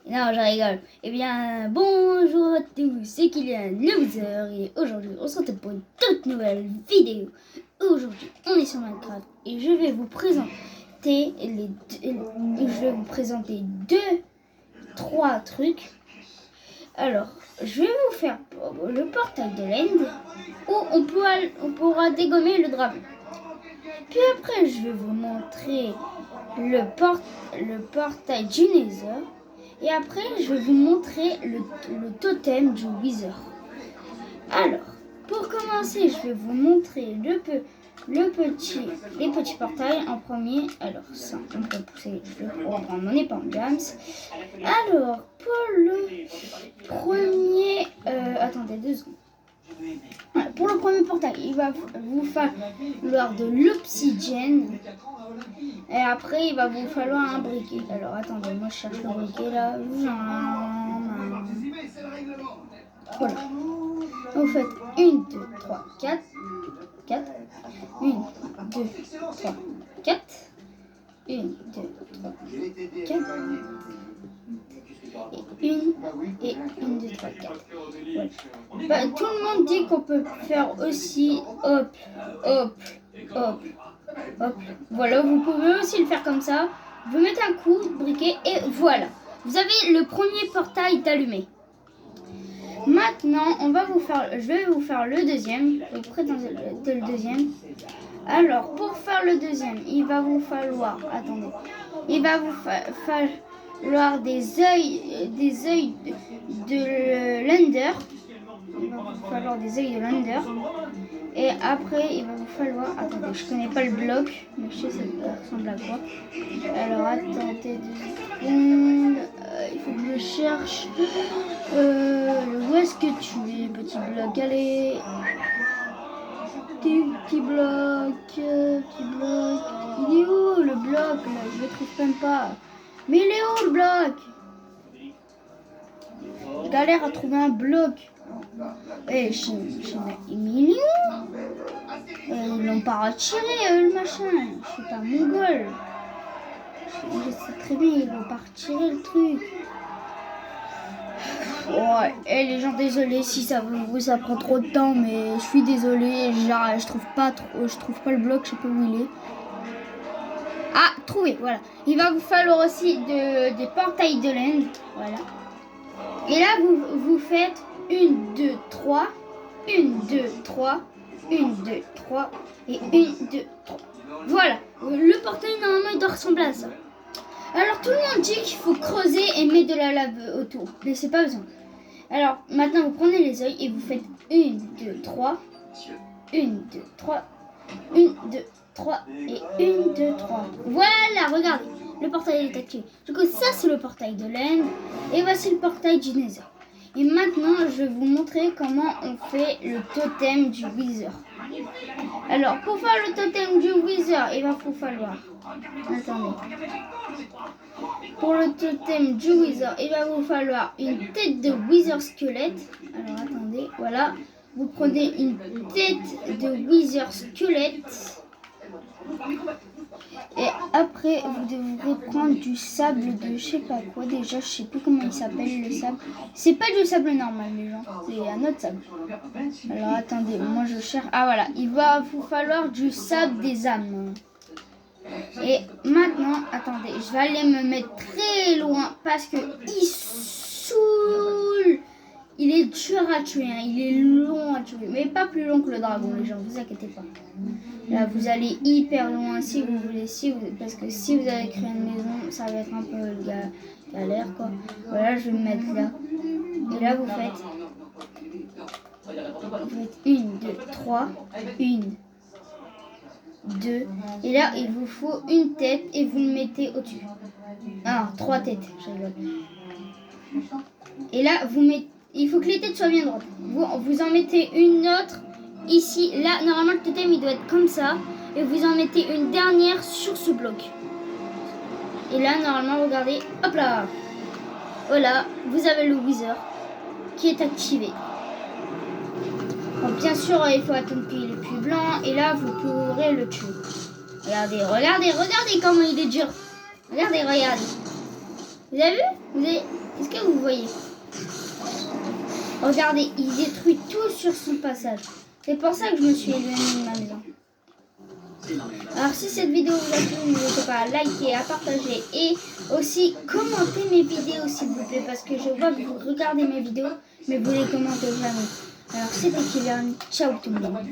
Non, je rigole. Eh bien, bonjour à tous, c'est Kylian, le Wither, et aujourd'hui, on se retrouve pour une toute nouvelle vidéo. Aujourd'hui, on est sur Minecraft, et je vais vous présenter trois trucs. Alors, je vais vous faire le portail de l'End, où on pourra dégommer le dragon. Puis après, je vais vous montrer le portail du Nether. Et après, je vais vous montrer le totem du Wither. Alors, pour commencer, je vais vous montrer les petits portails en premier. Alors, ça, on peut pousser, je vais prendre mon épingle James. Alors, pour le premier... attendez 2 secondes. Voilà, pour le premier portail, il va vous falloir de l'obsidienne. Et après, il va vous falloir un briquet. Alors, attendez, moi je cherche le briquet là. Voilà. Vous faites 1, 2, 3, 4. 4. 1, 2, 3, 4. 1, 2, 3, 4. Et 1, 2, 3, 4. Voilà. Bah, tout le monde dit qu'on peut faire aussi hop, hop, hop. Hop, voilà, vous pouvez aussi le faire comme ça. Vous mettez un coup de briquet et voilà. Vous avez le premier portail d'allumé. Maintenant, je vais vous faire le deuxième. Vous présenter le deuxième. Alors, pour faire le deuxième, il va vous falloir, attendez, il va vous falloir des œils de l'Ender. Il va vous falloir des œils de l'Ender. Et après, il va vous falloir... Attendez, je connais pas le bloc, mais je sais ça ressemble à quoi. Alors, attendez 2 secondes. Il faut que je cherche. Où est-ce que tu es, petit bloc? Allez. Petit bloc. Petit bloc. Il est où, le bloc là? Je le trouve même pas. Mais il est où, le bloc? Je galère à trouver un bloc. Eh, il est où? Ils l'ont pas retiré, le machin. Je suis pas mongol. Je sais très bien, ils l'ont pas retiré le truc. Ouais, et les gens, désolé si ça prend trop de temps, mais je suis désolé. Je trouve pas le bloc, je sais pas où il est. Ah, trouvé, voilà. Il va vous falloir aussi des portails de l'End. Voilà. Et là, vous faites 1, 2, 3. 1, 2, 3. 1, 2, 3 et 1, 2, 3. Voilà, le portail normalement il doit ressembler à ça. Alors tout le monde dit qu'il faut creuser et mettre de la lave autour, mais c'est pas besoin. Alors maintenant vous prenez les œils et vous faites 1, 2, 3. 1, 2, 3. 1, 2, 3 et 1, 2, 3. Voilà, regardez, le portail est activé. Du coup ça c'est le portail de l'End et voici le portail du Nether. Et maintenant, je vais vous montrer comment on fait le totem du Wither. Alors, pour faire le totem du Wither, il va vous falloir... Attendez. Pour le totem du Wither, il va vous falloir une tête de Wither squelette. Alors, attendez, voilà. Vous prenez une tête de Wither squelette. Et après, vous devrez prendre du sable de je sais pas quoi. Déjà, je sais plus comment il s'appelle le sable. C'est pas du sable normal, les gens. C'est un autre sable. Alors, attendez, moi je cherche. Ah, voilà. Il va vous falloir du sable des âmes. Et maintenant, attendez, je vais aller me mettre très loin parce que il saoule. Il est dur à tuer, hein. Il est long à tuer, mais pas plus long que le dragon, les gens, vous inquiétez pas. Là, vous allez hyper loin si vous voulez, parce que si vous allez créer une maison, ça va être un peu galère, quoi. Voilà, je vais me mettre là. Et là, vous faites 1, 2, 3, 1, 2. Et là, il vous faut une tête et vous le mettez au-dessus. Ah, 3 têtes, je rigole. Et là, il faut que les têtes soient bien droites. Vous en mettez une autre ici. Là, normalement, le totem, il doit être comme ça. Et vous en mettez une dernière sur ce bloc. Et là, normalement, regardez. Hop là. Voilà, vous avez le Wither qui est activé. Donc, bien sûr, il faut attendre qu'il est plus blanc. Et là, vous pourrez le tuer. Regardez comment il est dur. Regardez. Vous avez vu? Est-ce que vous voyez? Regardez, il détruit tout sur son passage. C'est pour ça que je me suis éloignée de ma maison. Alors si cette vidéo vous a plu, n'hésitez pas à liker, à partager et aussi commenter mes vidéos s'il vous plaît. Parce que je vois que vous regardez mes vidéos, mais vous les commentez jamais. Alors c'était Kylian, ciao tout le monde.